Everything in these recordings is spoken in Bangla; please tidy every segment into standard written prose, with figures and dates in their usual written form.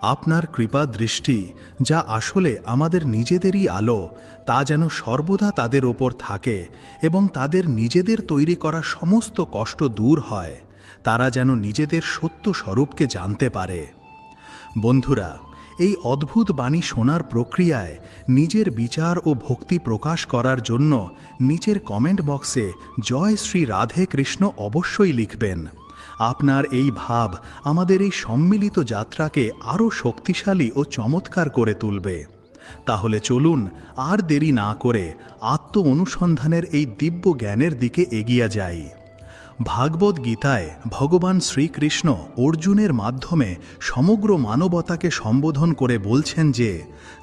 আপনার কৃপা দৃষ্টি, যা আসলে আমাদের নিজেদেরই আলো, তা যেন সর্বদা তাদের ওপর থাকে এবং তাদের নিজেদের তৈরি করা সমস্ত কষ্ট দূর হয়। তারা যেন নিজেদের সত্য স্বরূপকে জানতে পারে। বন্ধুরা, এই অদ্ভুত বাণী শোনার প্রক্রিয়ায় নিজের বিচার ও ভক্তি প্রকাশ করার জন্য নিচের কমেন্ট বক্সে জয় শ্রী রাধে কৃষ্ণ অবশ্যই লিখবেন। আপনার এই ভাব আমাদের এই সম্মিলিত যাত্রাকে আরও শক্তিশালী ও চমৎকার করে তুলবে। তাহলে চলুন আর দেরি না করে আত্ম অনুসন্ধানের এই দিব্য জ্ঞানের দিকে এগিয়ে যাই। ভাগবত গীতায় ভগবান শ্রীকৃষ্ণ অর্জুনের মাধ্যমে সমগ্র মানবতাকে সম্বোধন করে বলছেন যে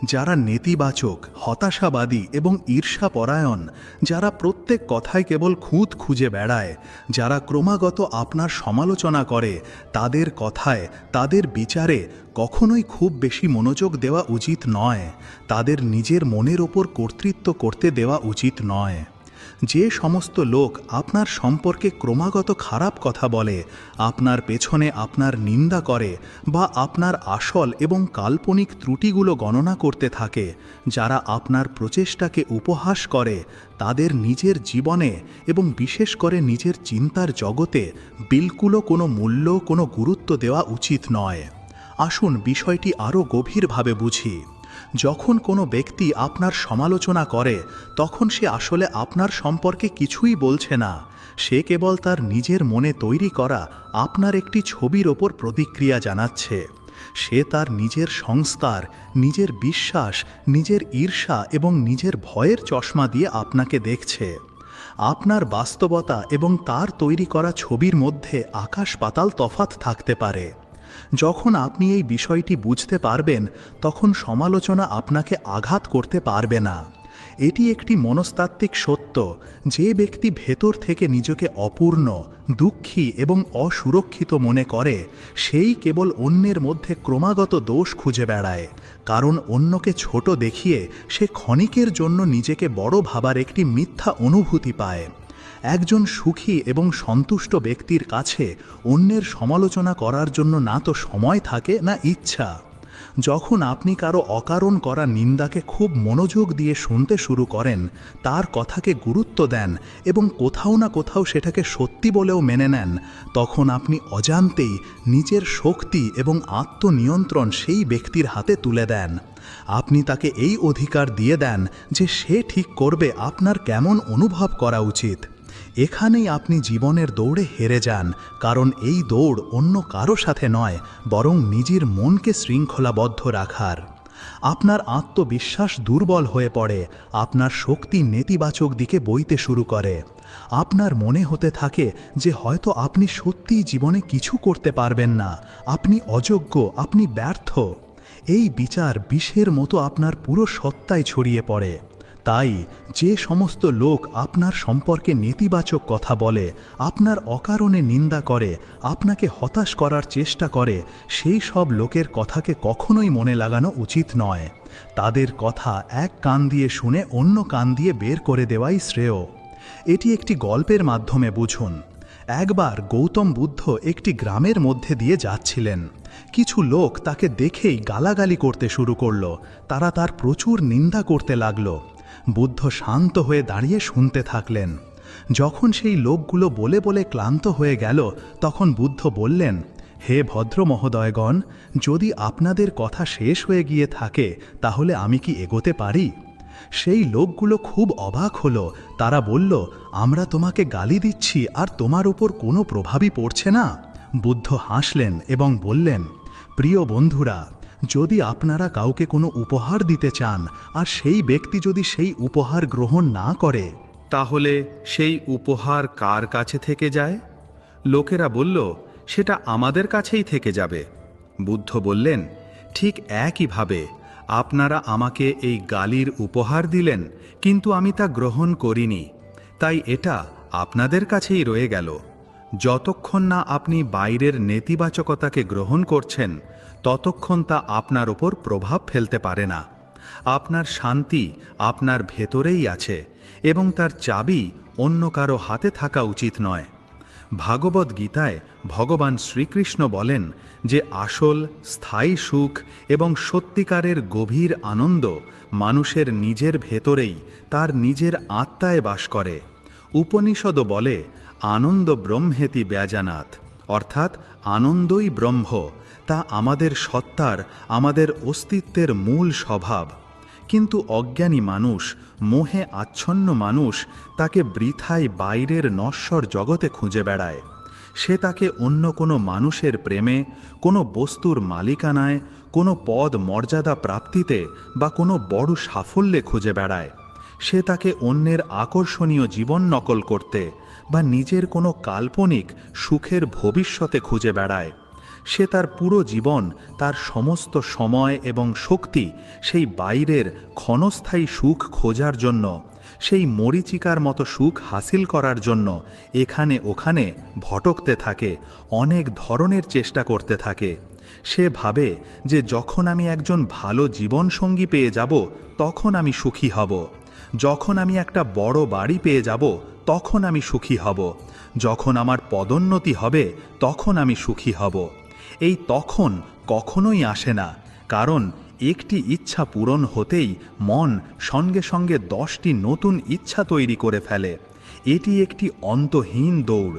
যারা নেতিবাচক, হতাশাবাদী এবং ঈর্ষাপরায়ণ, যারা প্রত্যেক কথায় কেবল খুঁত খুঁজে বেড়ায়, যারা ক্রমাগত আপনার সমালোচনা করে, তাদের কথায়, তাদের বিচারে কখনোই খুব বেশি মনোযোগ দেওয়া উচিত নয়। তাদের নিজের মনের ওপর কর্তৃত্ব করতে দেওয়া উচিত নয়। যে সমস্ত লোক আপনার সম্পর্কে ক্রমাগত খারাপ কথা বলে, আপনার পেছনে আপনার নিন্দা করে বা আপনার আসল এবং কাল্পনিক ত্রুটিগুলো গণনা করতে থাকে, যারা আপনার প্রচেষ্টাকে উপহাস করে, তাদের নিজের জীবনে এবং বিশেষ করে নিজের চিন্তার জগতে বিলকুলও কোনো মূল্য, কোনো গুরুত্ব দেওয়া উচিত নয়। আসুন বিষয়টি আরও গভীরভাবে বুঝি। যখন কোনো ব্যক্তি আপনার সমালোচনা করে, তখন সে আসলে আপনার সম্পর্কে কিছুই বলছে না। সে কেবল তার নিজের মনে তৈরি করা আপনার একটি ছবির ওপর প্রতিক্রিয়া জানাচ্ছে। সে তার নিজের সংস্কার, নিজের বিশ্বাস, নিজের ঈর্ষা এবং নিজের ভয়ের চশমা দিয়ে আপনাকে দেখছে। আপনার বাস্তবতা এবং তার তৈরি করা ছবির মধ্যে আকাশ পাতাল তফাৎ থাকতে পারে। যখন আপনি এই বিষয়টি বুঝতে পারবেন, তখন সমালোচনা আপনাকে আঘাত করতে পারবে না। এটি একটি মনস্তাত্ত্বিক সত্য। যে ব্যক্তি ভেতর থেকে নিজেকে অপূর্ণ, দুঃখী এবং অসুরক্ষিত মনে করে, সেই কেবল অন্যের মধ্যে ক্রমাগত দোষ খুঁজে বেড়ায়। কারণ অন্যকে ছোট দেখিয়ে সে ক্ষণিকের জন্য নিজেকে বড় ভাবার একটি মিথ্যা অনুভূতি পায়। একজন সুখী এবং সন্তুষ্ট ব্যক্তির কাছে অন্যের সমালোচনা করার জন্য না তো সময় থাকে, না ইচ্ছা। যখন আপনি কারো অকারণ করা নিন্দাকে খুব মনোযোগ দিয়ে শুনতে শুরু করেন, তার কথাকে গুরুত্ব দেন এবং কোথাও না কোথাও সেটাকে সত্যি বলেও মেনে নেন, তখন আপনি অজান্তেই নিজের শক্তি এবং আত্মনিয়ন্ত্রণ সেই ব্যক্তির হাতে তুলে দেন। আপনি তাকে এই অধিকার দিয়ে দেন যে সে ঠিক করবে আপনার কেমন অনুভব করা উচিত। এখানেই আপনি জীবনের দৌড়ে হেরে যান, কারণ এই দৌড় অন্য কারো সাথে নয়, বরং নিজের মনকে শৃঙ্খলাবদ্ধ রাখার। আপনার আত্মবিশ্বাস দুর্বল হয়ে পড়ে, আপনার শক্তি নেতিবাচক দিকে বইতে শুরু করে। আপনার মনে হতে থাকে যে হয়তো আপনি সত্যিই জীবনে কিছু করতে পারবেন না, আপনি অযোগ্য, আপনি ব্যর্থ। এই বিচার বিষের মতো আপনার পুরো সত্তায় ছড়িয়ে পড়ে। তাই যে সমস্ত লোক আপনার সম্পর্কে নেতিবাচক কথা বলে, আপনার অকারণে নিন্দা করে, আপনাকে হতাশ করার চেষ্টা করে, সেই সব লোকের কথাকে কখনোই মনে লাগানো উচিত নয়। তাদের কথা এক কান দিয়ে শুনে অন্য কান দিয়ে বের করে দেওয়াই শ্রেয়। এটি একটি গল্পের মাধ্যমে বুঝুন। একবার গৌতম বুদ্ধ একটি গ্রামের মধ্যে দিয়ে যাচ্ছিলেন। কিছু লোক তাকে দেখেই গালাগালি করতে শুরু করল। তারা তার প্রচুর নিন্দা করতে লাগল। বুদ্ধ শান্ত হয়ে দাঁড়িয়ে শুনতে থাকলেন। যখন সেই লোকগুলো বলে বলে ক্লান্ত হয়ে গেল, তখন বুদ্ধ বললেন, হে ভদ্র মহোদয়গণ, যদি আপনাদের কথা শেষ হয়ে গিয়ে থাকে, তাহলে আমি কি এগোতে পারি? সেই লোকগুলো খুব অবাক হলো। তারা বলল, আমরা তোমাকে গালি দিচ্ছি আর তোমার উপর কোনো প্রভাবই পড়ছে না। বুদ্ধ হাসলেন এবং বললেন, প্রিয় বন্ধুরা, যদি আপনারা কাউকে কোনো উপহার দিতে চান আর সেই ব্যক্তি যদি সেই উপহার গ্রহণ না করে, তাহলে সেই উপহার কার কাছে থেকে যায়? লোকেরা বলল, সেটা আমাদের কাছেই থেকে যাবে। বুদ্ধ বললেন, ঠিক একইভাবে আপনারা আমাকে এই গালির উপহার দিলেন, কিন্তু আমি তা গ্রহণ করিনি, তাই এটা আপনাদের কাছেই রয়ে গেল। যতক্ষণ না আপনি বাইরের নেতিবাচকতাকে গ্রহণ করছেন, ততক্ষণ তা আপনার ওপর প্রভাব ফেলতে পারে না। আপনার শান্তি আপনার ভেতরেই আছে এবং তার চাবি অন্য কারো হাতে থাকা উচিত নয়। ভাগবত গীতায় ভগবান শ্রীকৃষ্ণ বলেন যে আসল স্থায়ী সুখ এবং সত্যিকারের গভীর আনন্দ মানুষের নিজের ভেতরেই তার নিজের আত্মায় বাস করে। উপনিষদও বলে আনন্দ ব্রহ্মেতি ব্যজানাৎ, অর্থাৎ আনন্দই ব্রহ্ম, তা আমাদের সত্তার, আমাদের অস্তিত্বের মূল স্বভাব। কিন্তু অজ্ঞানী মানুষ, মোহে আচ্ছন্ন মানুষ তাকে বৃথায় বাইরের নশ্বর জগতে খুঁজে বেড়ায়। সে তাকে অন্য কোনো মানুষের প্রেমে, কোনো বস্তুর মালিকানায়, কোনো পদ মর্যাদা প্রাপ্তিতে বা কোনো বড় সাফল্যে খুঁজে বেড়ায়। সে তাকে অন্যের আকর্ষণীয় জীবন নকল করতে বা নিজের কোনো কাল্পনিক সুখের ভবিষ্যতে খুঁজে বেড়ায়। সে তার পুরো জীবন, তার সমস্ত সময় এবং শক্তি সেই বাইরের ক্ষণস্থায়ী সুখ খোঁজার জন্য, সেই মরীচিকার মতো সুখ হাসিল করার জন্য এখানে ওখানে ভটকতে থাকে, অনেক ধরনের চেষ্টা করতে থাকে। সে ভাবে যে যখন আমি একজন ভালো জীবনসঙ্গী পেয়ে যাব তখন আমি সুখী হব, যখন আমি একটা বড় বাড়ি পেয়ে যাব তখন আমি সুখী হব, যখন আমার পদোন্নতি হবে তখন আমি সুখী হব। এই তখন কখনোই আসে না, কারণ একটি ইচ্ছা পূরণ হতেই মন সঙ্গে সঙ্গে 10টি নতুন ইচ্ছা তৈরি করে ফেলে। এটি একটি অন্তহীন দৌড়।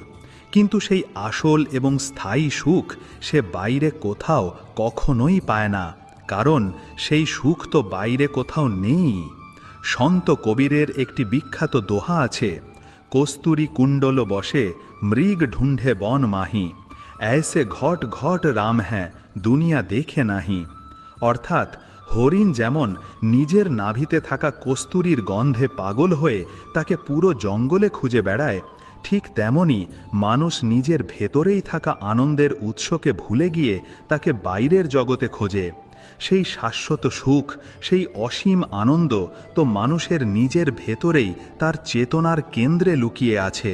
কিন্তু সেই আসল এবং স্থায়ী সুখ সে বাইরে কোথাও কখনোই পায় না, কারণ সেই সুখ তো বাইরে কোথাও নেই। সন্ত কবীরের একটি বিখ্যাত দোহা আছে, কস্তুরী কুণ্ডল বসে মৃগ ঢুণ্ঢে বন মাহি, ऐसे ঘট ঘট রাম হ্যাঁ দুনিয়া দেখে নাহি। অর্থাৎ হরিণ যেমন নিজের নাভিতে থাকা কস্তুরীর গন্ধে পাগল হয়ে তাকে পুরো জঙ্গলে খুঁজে বেড়ায়, ঠিক তেমনি মানুষ নিজের ভেতরেই থাকা আনন্দের উৎসকে ভুলে গিয়ে তাকে বাইরের জগতে খোঁজে। সেই শাশ্বত সুখ, সেই অসীম আনন্দ তো মানুষের নিজের ভেতরেই তার চেতনার কেন্দ্রে লুকিয়ে আছে।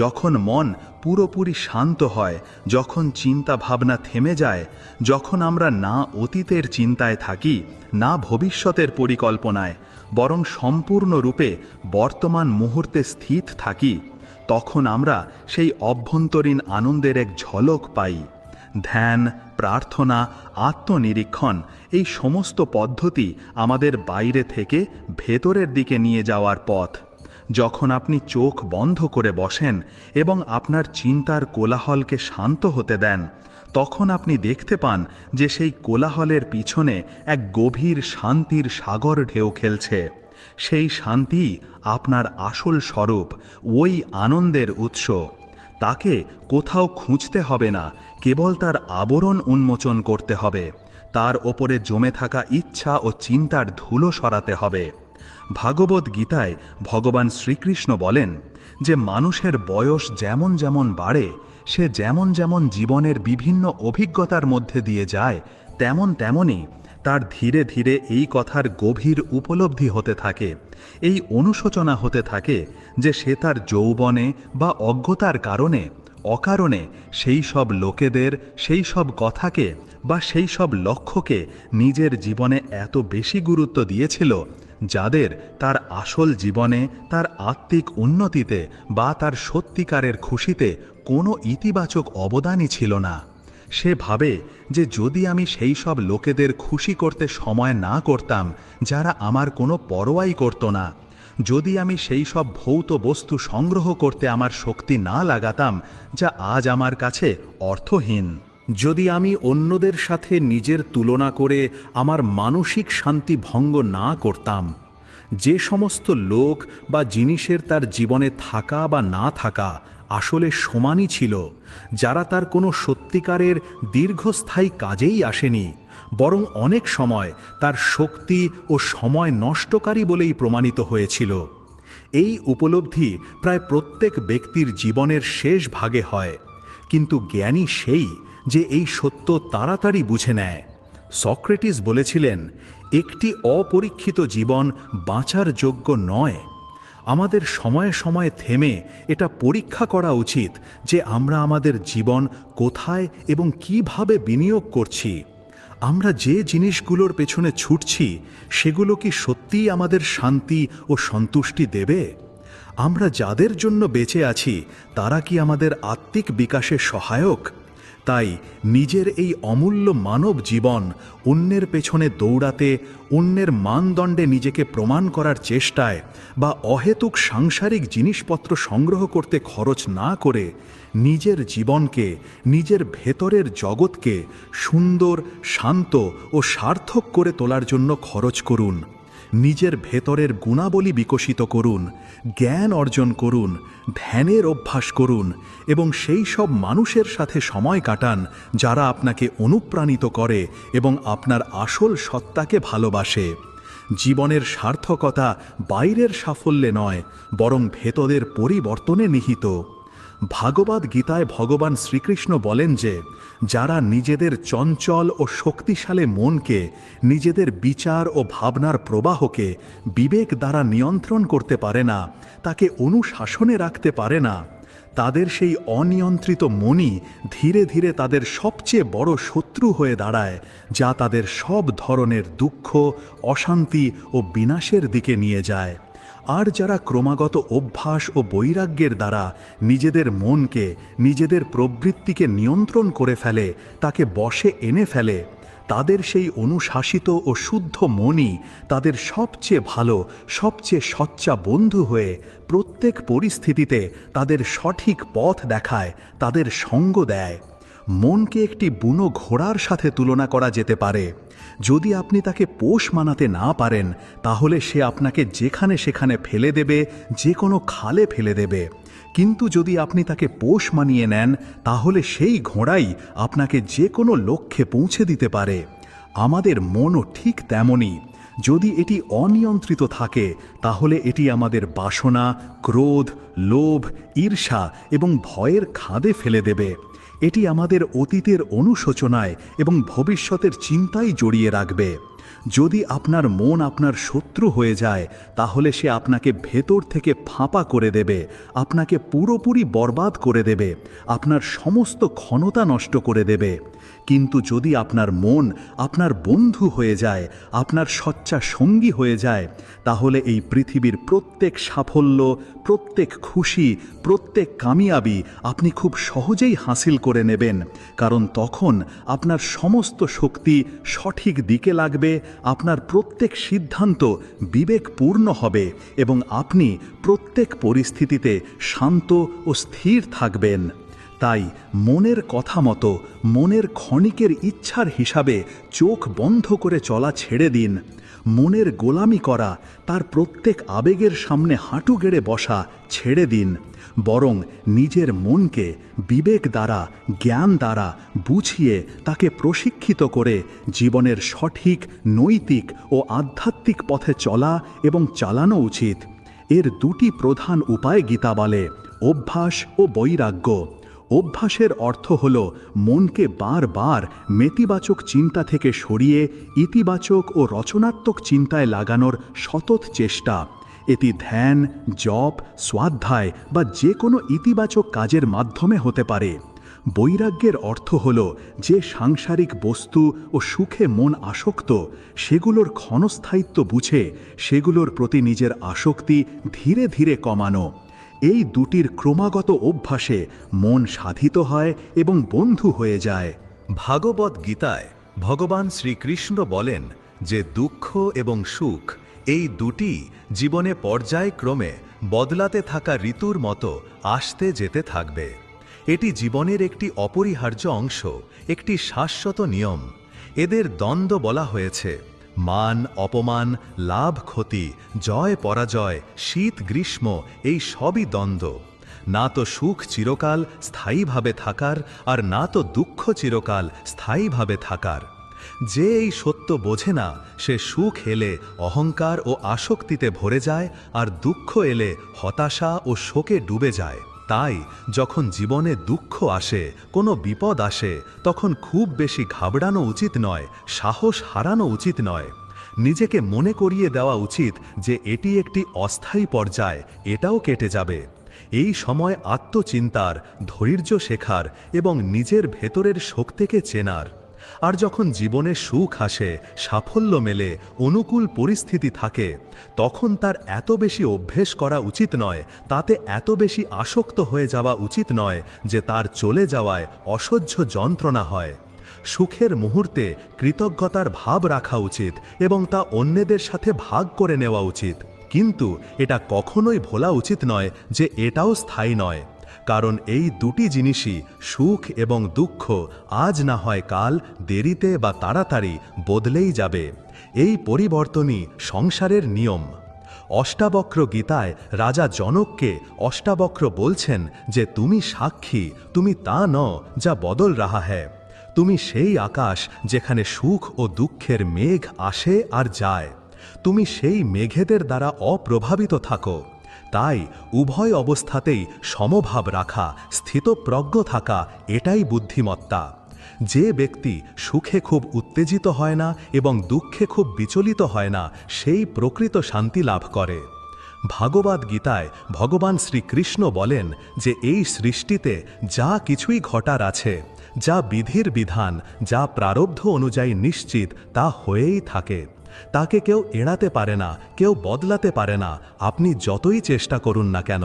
যখন মন পুরোপুরি শান্ত হয়, যখন চিন্তা ভাবনা থেমে যায়, যখন আমরা না অতীতের চিন্তায় থাকি, না ভবিষ্যতের পরিকল্পনায়, বরং সম্পূর্ণরূপে বর্তমান মুহূর্তে স্থিত থাকি, তখন আমরা সেই অভ্যন্তরীণ আনন্দের এক ঝলক পাই। ধ্যান, প্রার্থনা, আত্মনিরীক্ষণ এই সমস্ত পদ্ধতি আমাদের বাইরে থেকে ভেতরের দিকে নিয়ে যাওয়ার পথ। যখন আপনি চোখ বন্ধ করে বসেন এবং আপনার চিন্তার কোলাহলকে শান্ত হতে দেন, তখন আপনি দেখতে পান যে সেই কোলাহলের পিছনে এক গভীর শান্তির সাগর ঢেউ খেলছে। সেই শান্তি আপনার আসল স্বরূপ, ওই আনন্দের উৎস। তাকে কোথাও খুঁজতে হবে না, কেবল তার আবরণ উন্মোচন করতে হবে, তার ওপরে জমে থাকা ইচ্ছা ও চিন্তার ধুলো সরাতে হবে। ভাগবত গীতায় ভগবান শ্রীকৃষ্ণ বলেন যে মানুষের বয়স যেমন যেমন বাড়ে, সে যেমন যেমন জীবনের বিভিন্ন অভিজ্ঞতার মধ্যে দিয়ে যায়, তেমন তেমনই তার ধীরে ধীরে এই কথার গভীর উপলব্ধি হতে থাকে, এই অনুশোচনা হতে থাকে যে সে তার যৌবনে বা অজ্ঞতার কারণে অকারণে সেই সব লোকেদের, সেই সব কথাকে বা সেই সব লক্ষ্যকে নিজের জীবনে এত বেশি গুরুত্ব দিয়েছিল, যাদের তার আসল জীবনে, তার আত্মিক উন্নতিতে বা তার সত্যিকারের খুশিতে কোনো ইতিবাচক অবদানই ছিল না। সে ভাবে যে যদি আমি সেই সব লোকেদের খুশি করতে সময় না করতাম যারা আমার কোনো পরোয়াই করত না, যদি আমি সেই সব ভৌত বস্তু সংগ্রহ করতে আমার শক্তি না লাগাতাম যা আজ আমার কাছে অর্থহীন, যদি আমি অন্যদের সাথে নিজের তুলনা করে আমার মানসিক শান্তি ভঙ্গ না করতাম, যে সমস্ত লোক বা জিনিসের তার জীবনে থাকা বা না থাকা আসলে সমানই ছিল, যারা তার কোনো সত্যিকারের দীর্ঘস্থায়ী কাজেই আসেনি, বরং অনেক সময় তার শক্তি ও সময় নষ্টকারী বলেই প্রমাণিত হয়েছিল। এই উপলব্ধি প্রায় প্রত্যেক ব্যক্তির জীবনের শেষ ভাগে হয়, কিন্তু জ্ঞানী সেই যে এই সত্য তাড়াতাড়ি বুঝে নেয়। সক্রেটিস বলেছিলেন, একটি অপরীক্ষিত জীবন বাঁচার যোগ্য নয়। আমাদের সময়ে সময়ে থেমে এটা পরীক্ষা করা উচিত যে আমরা আমাদের জীবন কোথায় এবং কিভাবে বিনিয়োগ করছি। আমরা যে জিনিসগুলোর পেছনে ছুটছি সেগুলো কি সত্যিই আমাদের শান্তি ও সন্তুষ্টি দেবে? আমরা যাদের জন্য বেঁচে আছি তারা কি আমাদের আত্মিক বিকাশে সহায়ক? তাই নিজের এই অমূল্য মানব জীবন অন্যের পেছনে দৌড়াতে, অন্যের মানদণ্ডে নিজেকে প্রমাণ করার চেষ্টায় বা অহেতুক সাংসারিক জিনিসপত্র সংগ্রহ করতে খরচ না করে নিজের জীবনকে, নিজের ভেতরের জগৎকে সুন্দর, শান্ত ও সার্থক করে তোলার জন্য খরচ করুন। নিজের ভেতরের গুণাবলী বিকশিত করুন, জ্ঞান অর্জন করুন, ধ্যানের অভ্যাস করুন এবং সেই সব মানুষের সাথে সময় কাটান যারা আপনাকে অনুপ্রাণিত করে এবং আপনার আসল সত্তাকে ভালোবাসে। জীবনের সার্থকতা বাইরের সাফল্যে নয়, বরং ভেতরের পরিবর্তনে নিহিত। ভাগবত গীতায় ভগবান শ্রীকৃষ্ণ বলেন যে যারা নিজেদের চঞ্চল ও শক্তিশালী মনকে, নিজেদের বিচার ও ভাবনার প্রবাহকে বিবেক দ্বারা নিয়ন্ত্রণ করতে পারে না, তাকে অনুশাসনে রাখতে পারে না, তাদের সেই অনিয়ন্ত্রিত মনই ধীরে ধীরে তাদের সবচেয়ে বড় শত্রু হয়ে দাঁড়ায়, যা তাদের সব ধরনের দুঃখ, অশান্তি ও বিনাশের দিকে নিয়ে যায়। আর যারা ক্রমাগত অভ্যাস ও বৈরাগ্যের দ্বারা নিজেদের মনকে, নিজেদের প্রবৃত্তিকে নিয়ন্ত্রণ করে ফেলে, তাকে বশে এনে ফেলে, তাদের সেই অনুশাসিত ও শুদ্ধ মনই তাদের সবচেয়ে ভালো, সবচেয়ে সচ্চা বন্ধু হয়ে প্রত্যেক পরিস্থিতিতে তাদের সঠিক পথ দেখায়, তাদের সঙ্গ দেয়। মনকে একটি বুনো ঘোড়ার সাথে তুলনা করা যেতে পারে। যদি আপনি তাকে পোষ মানাতে না পারেন, তাহলে সে আপনাকে যেখানে সেখানে ফেলে দেবে, যে কোনো খালে ফেলে দেবে। কিন্তু যদি আপনি তাকে পোষ মানিয়ে নেন, তাহলে সেই ঘোড়াই আপনাকে যে কোনো লক্ষ্যে পৌঁছে দিতে পারে। আমাদের মনও ঠিক তেমনই। যদি এটি অনিয়ন্ত্রিত থাকে, তাহলে এটি আমাদের বাসনা, ক্রোধ, লোভ, ঈর্ষা এবং ভয়ের খাদে ফেলে দেবে। এটি আমাদের অতীতের অনুশোচনায় এবং ভবিষ্যতের চিন্তায় জড়িয়ে রাখবে। যদি আপনার মন আপনার শত্রু হয়ে যায়, তাহলে সে আপনাকে ভেতর থেকে ফাঁপা করে দেবে, আপনাকে পুরোপুরি বরবাদ করে দেবে, আপনার সমস্ত ক্ষমতা নষ্ট করে দেবে। কিন্তু যদি আপনার মন আপনার বন্ধু হয়ে যায়, আপনার সচ্চা সঙ্গী হয়ে যায়, তাহলে এই পৃথিবীর প্রত্যেক সাফল্য, প্রত্যেক খুশি, প্রত্যেক কামিয়াবি আপনি খুব সহজেই হাসিল করে নেবেন। কারণ তখন আপনার সমস্ত শক্তি সঠিক দিকে লাগবে, আপনার প্রত্যেক সিদ্ধান্ত বিবেকপূর্ণ হবে এবং আপনি প্রত্যেক পরিস্থিতিতে শান্ত ও স্থির থাকবেন। তাই মনের কথা মতো, মনের ক্ষণিকের ইচ্ছার হিসাবে চোখ বন্ধ করে চলা ছেড়ে দিন। মনের গোলামি করা, তার প্রত্যেক আবেগের সামনে হাঁটু গেড়ে বসা ছেড়ে দিন। বরং নিজের মনকে বিবেক দ্বারা, জ্ঞান দ্বারা বুঝিয়ে তাকে প্রশিক্ষিত করে জীবনের সঠিক, নৈতিক ও আধ্যাত্মিক পথে চলা এবং চালানো উচিত। এর দুটি প্রধান উপায় গীতা বলে: অভ্যাস ও বৈরাগ্য। অভ্যাসের অর্থ হল মনকে বারবার নেতিবাচক চিন্তা থেকে সরিয়ে ইতিবাচক ও রচনাত্মক চিন্তায় লাগানোর সতত চেষ্টা। এটি ধ্যান, জপ, স্বাধ্যায় বা যে কোনো ইতিবাচক কাজের মাধ্যমে হতে পারে। বৈরাগ্যের অর্থ হল যে সাংসারিক বস্তু ও সুখে মন আসক্ত, সেগুলোর ক্ষণস্থায়িত্ব বুঝে সেগুলোর প্রতি নিজের আসক্তি ধীরে ধীরে কমানো। এই দুটির ক্রমাগত অভ্যাসে মন সাধিত হয় এবং বন্ধু হয়ে যায়। ভাগবত গীতায় ভগবান শ্রীকৃষ্ণ বলেন যে দুঃখ এবং সুখ এই দুটি জীবনে পর্যায়ক্রমে বদলাতে থাকা ঋতুর মতো আসতে যেতে থাকবে। এটি জীবনের একটি অপরিহার্য অংশ, একটি শাশ্বত নিয়ম। এদের দ্বন্দ্ব বলা হয়েছে: মান, অপমান, লাভ, ক্ষতি, জয়, পরাজয়, শীত, গ্রীষ্ম, এই সবই দ্বন্দ্ব। না তো সুখ চিরকাল স্থায়ীভাবে থাকার, আর না তো দুঃখ চিরকাল স্থায়ীভাবে থাকার। যে এই সত্য বোঝে না, সে সুখ এলে অহংকার ও আসক্তিতে ভরে যায়, আর দুঃখ এলে হতাশা ও শোকে ডুবে যায়। তাই যখন জীবনে দুঃখ আসে, কোনো বিপদ আসে, তখন খুব বেশি ঘাবড়ানো উচিত নয়, সাহস হারানো উচিত নয়। নিজেকে মনে করিয়ে দেওয়া উচিত যে এটি একটি অস্থায়ী পর্যায়, এটাও কেটে যাবে। এই সময় আত্মচিন্তার, ধৈর্য শেখার এবং নিজের ভেতরের শক্তিকে চেনার। আর যখন জীবনে সুখ আসে, সাফল্য মেলে, অনুকূল পরিস্থিতি থাকে, তখন তার এত বেশি অভ্যেস করা উচিত নয়, তাতে এত বেশি আসক্ত হয়ে যাওয়া উচিত নয় যে তার চলে যাওয়ায় অসহ্য যন্ত্রণা হয়। সুখের মুহূর্তে কৃতজ্ঞতার ভাব রাখা উচিত এবং তা অন্যদের সাথে ভাগ করে নেওয়া উচিত, কিন্তু এটা কখনোই ভোলা উচিত নয় যে এটাও স্থায়ী নয়। কারণ এই দুটি জিনিসই, সুখ এবং দুঃখ, আজ না হয় কাল, দেরিতে বা তাড়াতাড়ি বদলেই যাবে। এই পরিবর্তনই সংসারের নিয়ম। অষ্টাবক্র গীতায় রাজা জনককে অষ্টাবক্র বলছেন যে তুমি সাক্ষী, তুমি তা নও যা বদল রাহা হ্যায়। তুমি সেই আকাশ যেখানে সুখ ও দুঃখের মেঘ আসে আর যায়। তুমি সেই মেঘেদের দ্বারা অপ্রভাবিত থাকো। তাই উভয় অবস্থাতেই সমভাব রাখা, স্থিতপ্রজ্ঞ থাকা, এটাই বুদ্ধিমত্তা। যে ব্যক্তি সুখে খুব উত্তেজিত হয় না এবং দুঃখে খুব বিচলিত হয় না, সেই প্রকৃত শান্তি লাভ করে। ভাগবত গীতায় ভগবান শ্রীকৃষ্ণ বলেন যে এই সৃষ্টিতে যা কিছুই ঘটার আছে, যা বিধির বিধান, যা প্রারব্ধ অনুযায়ী নিশ্চিত, তা হয়েই থাকে। তাকে কেউ এড়াতে পারে না, কেউ বদলাতে পারে না, আপনি যতই চেষ্টা করুন না কেন।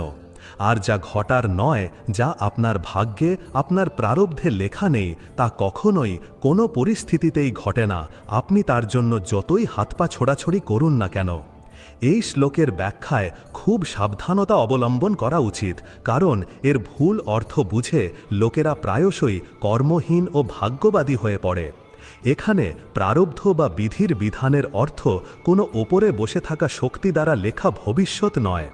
আর যা ঘটার নয়, যা আপনার ভাগ্যে, আপনার প্রারব্ধে লেখা নেই, তা কখনোই কোনো পরিস্থিতিতেই ঘটে না, আপনি তার জন্য যতই হাত পা ছোড়াছড়ি করুন না কেন। এই শ্লোকের ব্যাখ্যায় খুব সাবধানতা অবলম্বন করা উচিত, কারণ এর ভুল অর্থ বুঝে লোকেরা প্রায়শই কর্মহীন ও ভাগ্যবাদী হয়ে পড়ে। এখানে প্রারব্ধ বা বিধির বিধানের অর্থ কোনো ওপরে বসে থাকা শক্তি দ্বারা লেখা ভবিষ্যৎ নয়।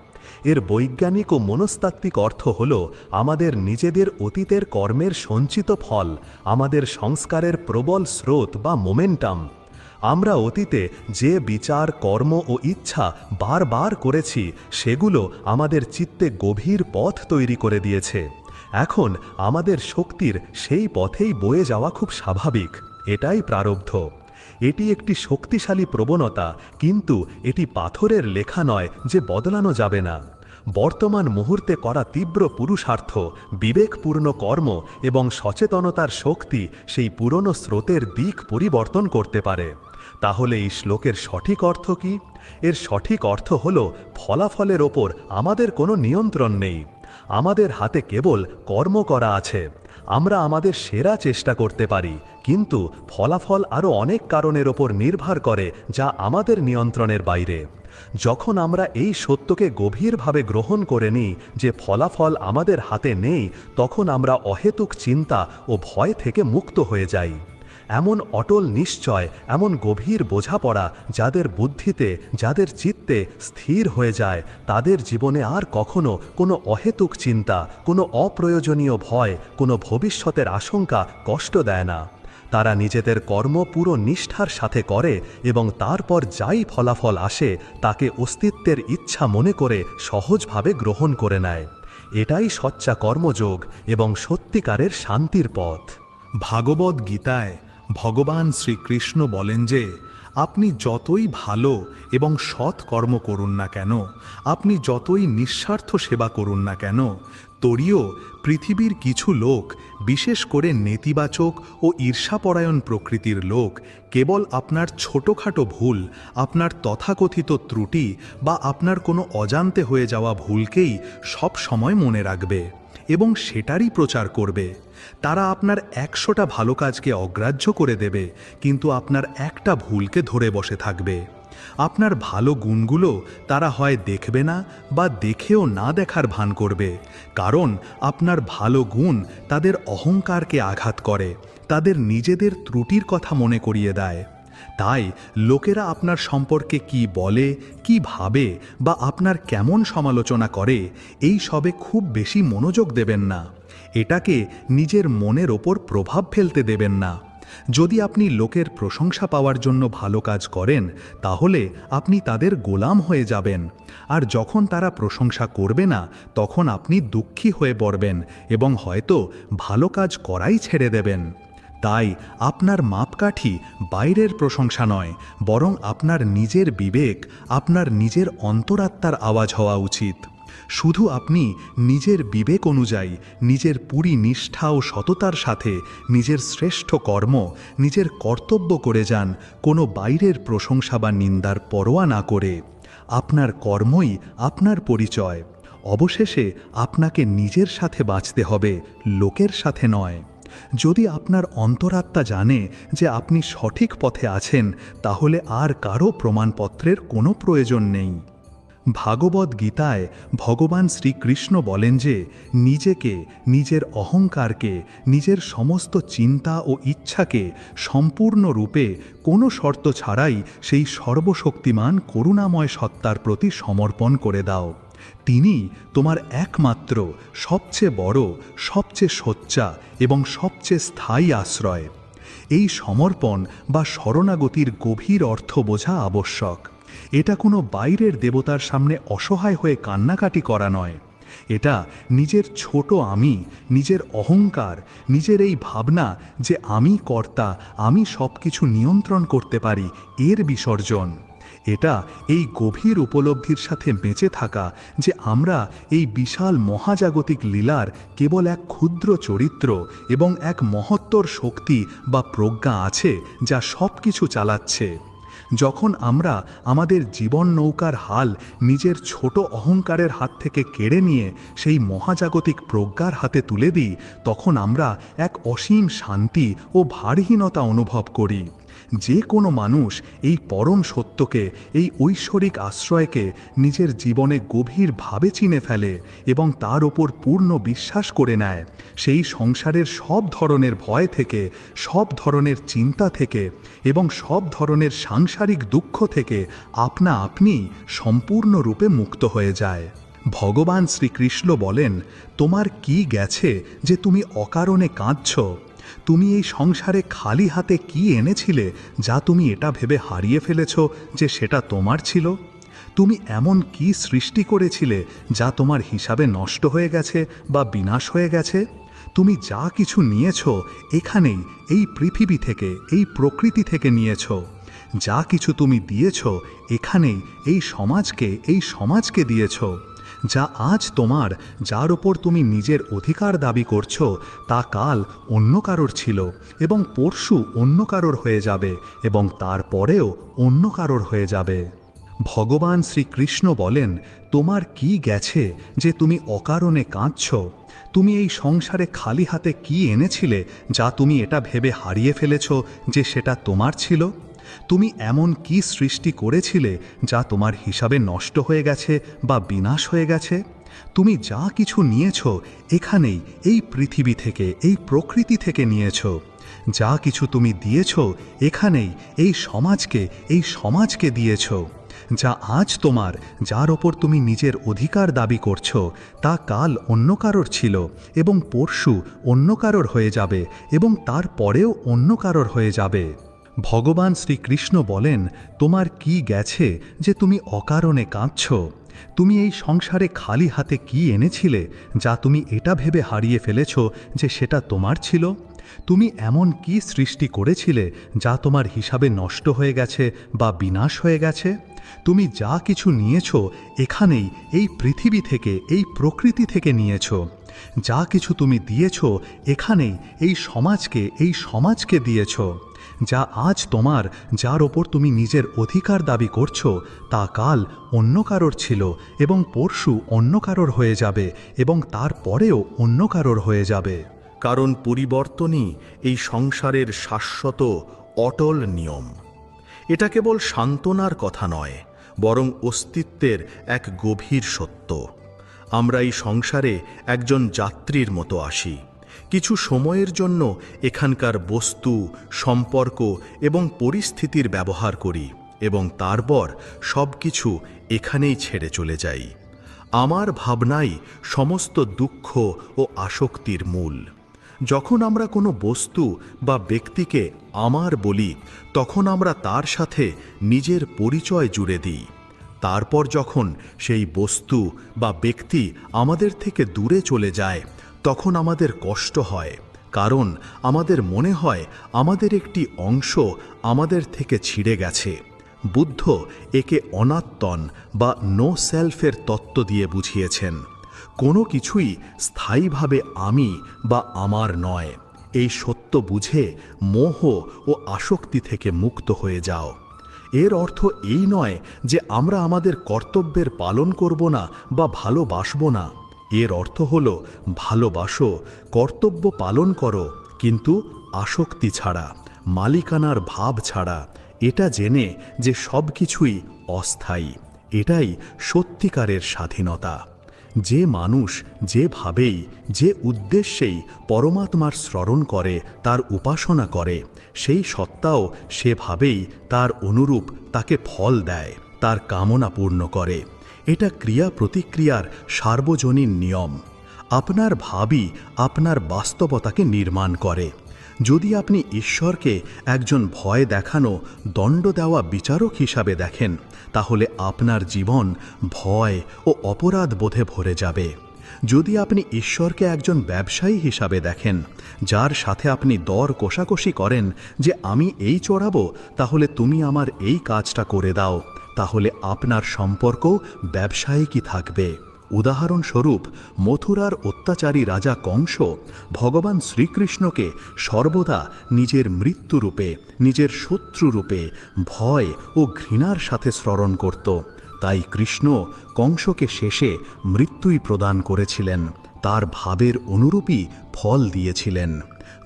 এর বৈজ্ঞানিক ও মনস্তাত্ত্বিক অর্থ হল আমাদের নিজেদের অতীতের কর্মের সঞ্চিত ফল, আমাদের সংস্কারের প্রবল স্রোত বা মোমেন্টাম। আমরা অতীতে যে বিচার, কর্ম ও ইচ্ছা বারবার করেছি, সেগুলো আমাদের চিত্তে গভীর পথ তৈরি করে দিয়েছে। এখন আমাদের শক্তির সেই পথেই বয়ে যাওয়া খুব স্বাভাবিক। এটাই প্রারব্ধ। এটি একটি শক্তিশালী প্রবণতা, কিন্তু এটি পাথরের লেখা নয় যে বদলানো যাবে না। বর্তমান মুহূর্তে করা তীব্র পুরুষার্থ, বিবেকপূর্ণ কর্ম এবং সচেতনতার শক্তি সেই পুরনো স্রোতের দিক পরিবর্তন করতে পারে। তাহলে এই শ্লোকের সঠিক অর্থ কি? এর সঠিক অর্থ হল ফলাফলের ওপর আমাদের কোনো নিয়ন্ত্রণ নেই। আমাদের হাতে কেবল কর্ম করা আছে। আমরা আমাদের সেরা চেষ্টা করতে পারি, কিন্তু ফলাফল আরও অনেক কারণের ওপর নির্ভর করে যা আমাদের নিয়ন্ত্রণের বাইরে। যখন আমরা এই সত্যকে গভীরভাবে গ্রহণ করে নিই যে ফলাফল আমাদের হাতে নেই, তখন আমরা অহেতুক চিন্তা ও ভয় থেকে মুক্ত হয়ে যাই। এমন অটল নিশ্চয়, এমন গভীর বোঝাপড়া যাদের বুদ্ধিতে, যাদের চিত্তে স্থির হয়ে যায়, তাদের জীবনে আর কখনো কোনো অহেতুক চিন্তা, কোনো অপ্রয়োজনীয় ভয়, কোনো ভবিষ্যতের আশঙ্কা কষ্ট দেয় না। তারা নিজেদের কর্ম পুরো নিষ্ঠার সাথে করে এবং তারপর যাই ফলাফল আসে তাকে অস্তিত্বের ইচ্ছা মনে করে সহজভাবে গ্রহণ করে নেয়। এটাই সচ্চা কর্মযোগ এবং সত্যিকারের শান্তির পথ। ভাগবত গীতায় ভগবান শ্রীকৃষ্ণ বলেন যে আপনি যতই ভালো এবং সৎ কর্ম করুন না কেন, আপনি যতই নিঃস্বার্থ সেবা করুন না কেন, তরিও পৃথিবীর কিছু লোক, বিশেষ করে নেতিবাচক ও ঈর্ষাপরায়ণ প্রকৃতির লোক, কেবল আপনার ছোটোখাটো ভুল, আপনার তথাকথিত ত্রুটি বা আপনার কোনো অজান্তে হয়ে যাওয়া ভুলকেই সব সময় মনে রাখবে এবং সেটারই প্রচার করবে। তারা আপনার 100টা ভালো কাজকে অগ্রাহ্য করে দেবে, কিন্তু আপনার একটা ভুলকে ধরে বসে থাকবে। আপনার ভালো গুণগুলো তারা হয় দেখবে না বা দেখেও না দেখার ভান করবে, কারণ আপনার ভালো গুণ তাদের অহংকারকে আঘাত করে, তাদের নিজেদের ত্রুটির কথা মনে করিয়ে দেয়। তাই লোকেরা আপনার সম্পর্কে কি বলে, কি ভাবে বা আপনার কেমন সমালোচনা করে, এই সবে খুব বেশি মনোযোগ দেবেন না। এটাকে নিজের মনের ওপর প্রভাব ফেলতে দেবেন না। যদি আপনি লোকের প্রশংসা পাওয়ার জন্য ভালো কাজ করেন, তাহলে আপনি তাদের গোলাম হয়ে যাবেন। আর যখন তারা প্রশংসা করবে না, তখন আপনি দুঃখী হয়ে পড়বেন এবং হয়তো ভালো কাজ করাই ছেড়ে দেবেন। তাই আপনার মাপকাঠি বাইরের প্রশংসা নয়, বরং আপনার নিজের বিবেক, আপনার নিজের অন্তরাত্মার আওয়াজ হওয়া উচিত। শুধু আপনি নিজের বিবেক অনুযায়ী, নিজের পুরী নিষ্ঠা ও সততার সাথে নিজের শ্রেষ্ঠ কর্ম, নিজের কর্তব্য করে যান, কোনো বাইরের প্রশংসা বা নিন্দার পরোয়া না করে। আপনার কর্মই আপনার পরিচয়। অবশেষে আপনাকে নিজের সাথে বাঁচতে হবে, লোকের সাথে নয়। যদি আপনার অন্তরাত্মা জানে যে আপনি সঠিক পথে আছেন, তাহলে আর কারও প্রমাণপত্রের কোনো প্রয়োজন নেই। ভাগবত গীতায় ভগবান শ্রীকৃষ্ণ বলেন যে নিজেকে, নিজের অহংকারকে, নিজের সমস্ত চিন্তা ও ইচ্ছাকে সম্পূর্ণরূপে কোনো শর্ত ছাড়াই সেই সর্বশক্তিমান করুণাময় সত্তার প্রতি সমর্পণ করে দাও। তিনি তোমার একমাত্র, সবচেয়ে বড়, সবচেয়ে সোচ্চা এবং সবচেয়ে স্থায়ী আশ্রয়। এই সমর্পণ বা শরণাগতির গভীর অর্থ বোঝা আবশ্যক। এটা কোনো বাইরের দেবতার সামনে অসহায় হয়ে কান্নাকাটি করা নয়। এটা নিজের ছোট আমি, নিজের অহংকার, নিজের এই ভাবনা যে আমি কর্তা, আমি সব কিছু নিয়ন্ত্রণ করতে পারি, এর বিসর্জন। এটা এই গভীর উপলব্ধির সাথে বেঁচে থাকা যে আমরা এই বিশাল মহাজাগতিক লীলার কেবল এক ক্ষুদ্র চরিত্র এবং এক মহত্তর শক্তি বা প্রজ্ঞা আছে যা সব কিছু চালাচ্ছে। যখন আমরা আমাদের জীবন নৌকার হাল নিজের ছোট অহংকারের হাত থেকে কেড়ে নিয়ে সেই মহাজাগতিক প্রজ্ঞার হাতে তুলে দিই, তখন আমরা এক অসীম শান্তি ও ভারহীনতা অনুভব করি। যে কোনো মানুষ এই পরম সত্যকে, এই ঐশ্বরিক আশ্রয়কে নিজের জীবনে গভীরভাবে চিনে ফেলে এবং তার ওপর পূর্ণ বিশ্বাস করে নেয়, সেই সংসারের সব ধরনের ভয় থেকে, সব ধরনের চিন্তা থেকে এবং সব ধরনের সাংসারিক দুঃখ থেকে আপনা আপনি সম্পূর্ণরূপে মুক্ত হয়ে যায়। ভগবান শ্রীকৃষ্ণ বলেন, তোমার কি গেছে যে তুমি অকারণে কাঁদছ? তুমি এই সংসারে খালি হাতে কি এনেছিলে যা তুমি এটা ভেবে হারিয়ে ফেলেছ যে সেটা তোমার ছিল? তুমি এমন কি সৃষ্টি করেছিলে যা তোমার হিসাবে নষ্ট হয়ে গেছে বা বিনাশ হয়ে গেছে? তুমি যা কিছু নিয়েছ এখানেই, এই পৃথিবী থেকে, এই প্রকৃতি থেকে নিয়েছ। যা কিছু তুমি দিয়েছ এখানেই, এই সমাজকে দিয়েছ। যা আজ তোমার, যার ওপর তুমি নিজের অধিকার দাবি করছো, তা কাল অন্য কারোর ছিল এবং পরশু অন্য কারোর হয়ে যাবে এবং তারপরেও অন্য কারোর হয়ে যাবে। ভগবান শ্রীকৃষ্ণ বলেন, তোমার কি গেছে যে তুমি অকারণে কাঁদছ? তুমি এই সংসারে খালি হাতে কি এনেছিলে যা তুমি এটা ভেবে হারিয়ে ফেলেছ যে সেটা তোমার ছিল? তুমি এমন কি সৃষ্টি করেছিলে যা তোমার হিসাবে নষ্ট হয়ে গেছে বা বিনাশ হয়ে গেছে? তুমি যা কিছু নিয়েছ এখানেই, এই পৃথিবী থেকে, এই প্রকৃতি থেকে নিয়েছ। যা কিছু তুমি দিয়েছ এখানেই, এই সমাজকে দিয়েছ। যা আজ তোমার, যার ওপর তুমি নিজের অধিকার দাবি করছো, তা কাল অন্য কারোর ছিল এবং পরশু অন্য কারোর হয়ে যাবে এবং তারপরেও অন্য কারোর হয়ে যাবে। ভগবান শ্রীকৃষ্ণ বলেন, তোমার কি গেছে যে তুমি অকারণে কাঁদছ? তুমি এই সংসারে খালি হাতে কি এনেছিলে যা তুমি এটা ভেবে হারিয়ে ফেলেছ যে সেটা তোমার ছিল? তুমি এমন কি সৃষ্টি করেছিলে যা তোমার হিসাবে নষ্ট হয়ে গেছে বা বিনাশ হয়ে গেছে? তুমি যা কিছু নিয়েছ এখানেই, এই পৃথিবী থেকে, এই প্রকৃতি থেকে নিয়েছ। যা কিছু তুমি দিয়েছ এখানেই, এই সমাজকে দিয়েছ। যা আজ তোমার, যার ওপর তুমি নিজের অধিকার দাবি করছো, তা কাল অন্য কারোর ছিল এবং পরশু অন্য কারোর হয়ে যাবে এবং তারপরেও অন্য কারোর হয়ে যাবে। কারণ পরিবর্তনই এই সংসারের শাশ্বত অটল নিয়ম। এটা কেবল সান্ত্বনার কথা নয়, বরং অস্তিত্বের এক গভীর সত্য। আমরা এই সংসারে একজন যাত্রীর মতো আসি। কিছু সময়ের জন্য এখানকার বস্তু, সম্পর্ক এবং পরিস্থিতির ব্যবহার করি এবং তারপর সব কিছু এখানেই ছেড়ে চলে যাই। আমার ভাবনাই সমস্ত দুঃখ ও আসক্তির মূল। যখন আমরা কোনো বস্তু বা ব্যক্তিকে আমার বলি, তখন আমরা তার সাথে নিজের পরিচয় জুড়ে দিই। তারপর যখন সেই বস্তু বা ব্যক্তি আমাদের থেকে দূরে চলে যায়, তখন আমাদের কষ্ট হয়, কারণ আমাদের মনে হয় আমাদের একটি অংশ আমাদের থেকে ছিঁড়ে গেছে। বুদ্ধ একে অনাত্মন বা নো সেলফের তত্ত্ব দিয়ে বুঝিয়েছেন। কোনো কিছুই স্থায়ীভাবে আমি বা আমার নয়, এই সত্য বুঝে মোহ ও আসক্তি থেকে মুক্ত হয়ে যাও। এর অর্থ এই নয় যে আমরা আমাদের কর্তব্যের পালন করব না বা ভালোবাসব না। এর অর্থ হল ভালোবাসো, কর্তব্য পালন করো, কিন্তু আসক্তি ছাড়া, মালিকানার ভাব ছাড়া, এটা জেনে যে সব কিছুই অস্থায়ী। এটাই সত্যিকারের স্বাধীনতা। যে মানুষ যেভাবেই যে উদ্দেশ্যেই পরমাত্মার স্মরণ করে, তার উপাসনা করে, সেই সত্তাও সেভাবেই তার অনুরূপ তাকে ফল দেয়, তার কামনা পূর্ণ করে। এটা ক্রিয়া প্রতিক্রিয়ার সার্বজনীন নিয়ম। আপনার ভাবই আপনার বাস্তবতাকে নির্মাণ করে। যদি আপনি ঈশ্বরকে একজন ভয় দেখানো, দণ্ড দেওয়া বিচারক হিসাবে দেখেন, তাহলে আপনার জীবন ভয় ও অপরাধ বোধে ভরে যাবে। যদি আপনি ঈশ্বরকে একজন ব্যবসায়ী হিসাবে দেখেন, যার সাথে আপনি দর কষাকষি করেন যে আমি এই চড়াবো, তাহলে তুমি আমার এই কাজটা করে দাও, তাহলে আপনার সম্পর্ক ব্যবসায়িকই থাকবে। উদাহরণস্বরূপ, মথুরার অত্যাচারী রাজা কংস ভগবান শ্রীকৃষ্ণকে সর্বদা নিজের মৃত্যুরূপে, নিজের শত্রুরূপে ভয় ও ঘৃণার সাথে স্মরণ করত। তাই কৃষ্ণ কংসকে শেষে মৃত্যুই প্রদান করেছিলেন, তার ভাবের অনুরূপই ফল দিয়েছিলেন।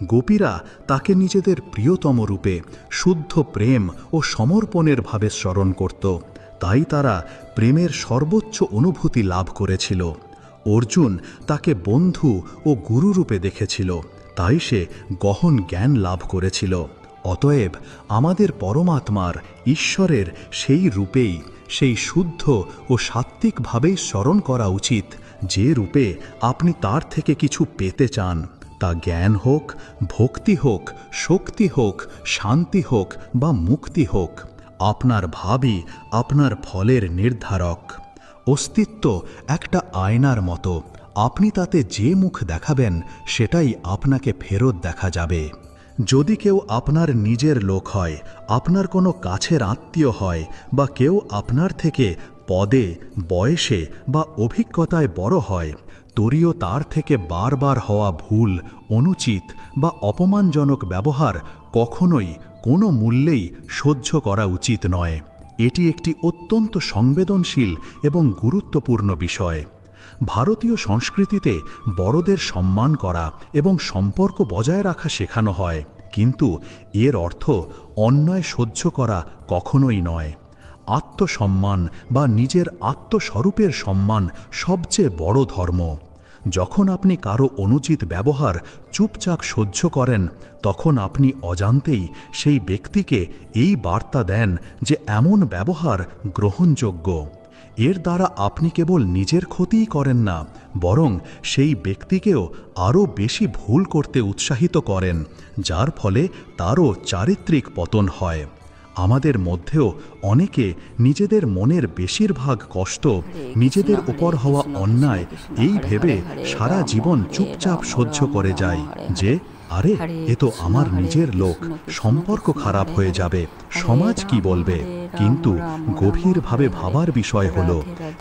গোপীরা তাকে নিজেদের প্রিয়তম রূপে শুদ্ধ প্রেম ও সমর্পণের ভাবে স্মরণ করত, তাই তারা প্রেমের সর্বোচ্চ অনুভূতি লাভ করেছিল। অর্জুন তাকে বন্ধু ও গুরুরূপে দেখেছিল, তাই সে গহন জ্ঞান লাভ করেছিল। অতএব আমাদের পরমাত্মার, ঈশ্বরের সেই রূপেই, সেই শুদ্ধ ও সাত্ত্বিকভাবেই স্মরণ করা উচিত, যে রূপে আপনি তার থেকে কিছু পেতে চান। তা জ্ঞান হোক, ভক্তি হোক, শক্তি হোক, শান্তি হোক বা মুক্তি হোক। আপনার ভাবই আপনার ফলের নির্ধারক। অস্তিত্ব একটা আয়নার মতো, আপনি তাতে যে মুখ দেখাবেন সেটাই আপনাকে ফেরত দেখা যাবে। যদি কেউ আপনার নিজের লোক হয়, আপনার কোনো কাছের আত্মীয় হয়, বা কেউ আপনার থেকে পদে, বয়সে বা অভিজ্ঞতায় বড় হয়, তরিও তার থেকে বারবার হওয়া ভুল, অনুচিত বা অপমানজনক ব্যবহার কখনোই কোনো মূল্যেই সহ্য করা উচিত নয়। এটি একটি অত্যন্ত সংবেদনশীল এবং গুরুত্বপূর্ণ বিষয়। ভারতীয় সংস্কৃতিতে বড়দের সম্মান করা এবং সম্পর্ক বজায় রাখা শেখানো হয়, কিন্তু এর অর্থ অন্যায় সহ্য করা কখনোই নয়। আত্মসম্মান বা নিজের আত্মস্বরূপের সম্মান সবচেয়ে বড় ধর্ম। যখন আপনি কারো অনুচিত ব্যবহার চুপচাপ সহ্য করেন, তখন আপনি অজান্তেই সেই ব্যক্তিকে এই বার্তা দেন যে এমন ব্যবহার গ্রহণযোগ্য। এর দ্বারা আপনি কেবল নিজের ক্ষতিই করেন না, বরং সেই ব্যক্তিকেও আরও বেশি ভুল করতে উৎসাহিত করেন, যার ফলে তারও চারিত্রিক পতন হয়। আমাদের মধ্যেও অনেকে নিজেদের মনের বেশিরভাগ কষ্ট নিজেদের উপর হওয়া অন্যায় এই ভেবে সারা জীবন চুপচাপ সহ্য করে যায় যে আরে এ তো আমার নিজের লোক, সম্পর্ক খারাপ হয়ে যাবে, সমাজ কি বলবে। কিন্তু গভীরভাবে ভাবার বিষয় হলো,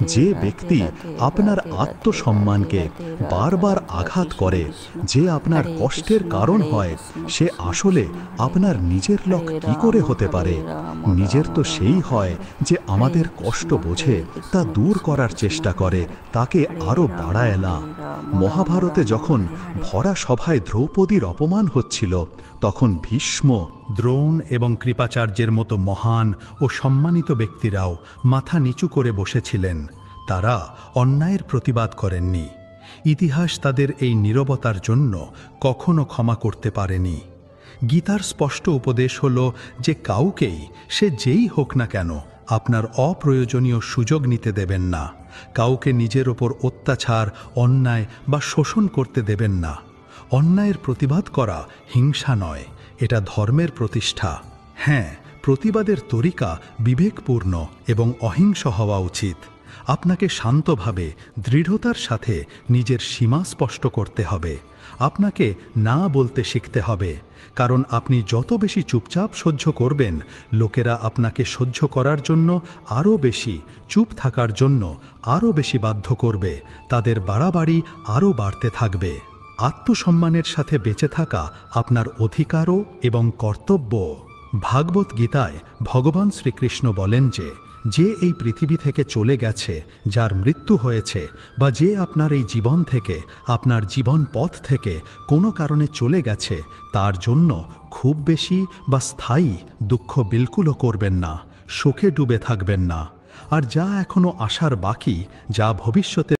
যে ব্যক্তি আপনার আত্মসম্মানকে বারবার আঘাত করে, যে আপনার কষ্টের কারণ হয়, সে আসলে আপনার নিজের লোক কি করে হতে পারে? নিজের তো সেই হয় যে আমাদের কষ্ট বোঝে, তা দূর করার চেষ্টা করে, তাকে আরও বাড়ায় না। মহাভারতে যখন ভরা সভায় দ্রৌপদীর অপমান হচ্ছিল, তখন ভীষ্ম, দ্রোণ এবং কৃপাচার্যের মতো মহান ও সম্মানিত ব্যক্তিরাও মাথা নিচু করে বসেছিলেন। তারা অন্যায়ের প্রতিবাদ করেননি। ইতিহাস তাদের এই নীরবতার জন্য কখনো ক্ষমা করতে পারেনি। গীতার স্পষ্ট উপদেশ হল যে কাউকেই, সে যেই হোক না কেন, আপনার অপ্রয়োজনীয় সুযোগ নিতে দেবেন না। কাউকে নিজের ওপর অত্যাচার, অন্যায় বা শোষণ করতে দেবেন না। অন্যায়ের প্রতিবাদ করা হিংসা নয়, এটা ধর্মের প্রতিষ্ঠা। হ্যাঁ, প্রতিবাদের তরিকা বিবেকপূর্ণ এবং অহিংস হওয়া উচিত। আপনাকে শান্তভাবে দৃঢ়তার সাথে নিজের সীমা স্পষ্ট করতে হবে। আপনাকে না বলতে শিখতে হবে, কারণ আপনি যত বেশি চুপচাপ সহ্য করবেন, লোকেরা আপনাকে সহ্য করার জন্য আরও বেশি, চুপ থাকার জন্য আরও বেশি বাধ্য করবে, তাদের বাড়াবাড়ি আরও বাড়তে থাকবে। আত্মসম্মানের সাথে বেঁচে থাকা আপনার অধিকারও এবং কর্তব্য। ভাগবত গীতায় ভগবান শ্রীকৃষ্ণ বলেন যে এই পৃথিবী থেকে চলে গেছে, যার মৃত্যু হয়েছে, বা যে আপনার এই জীবন থেকে, আপনার জীবন পথ থেকে কোনো কারণে চলে গেছে, তার জন্য খুব বেশি বা স্থায়ী দুঃখ বিলকুলও করবেন না, শোকে ডুবে থাকবেন না। আর যা এখনো আসার বাকি, যা ভবিষ্যতে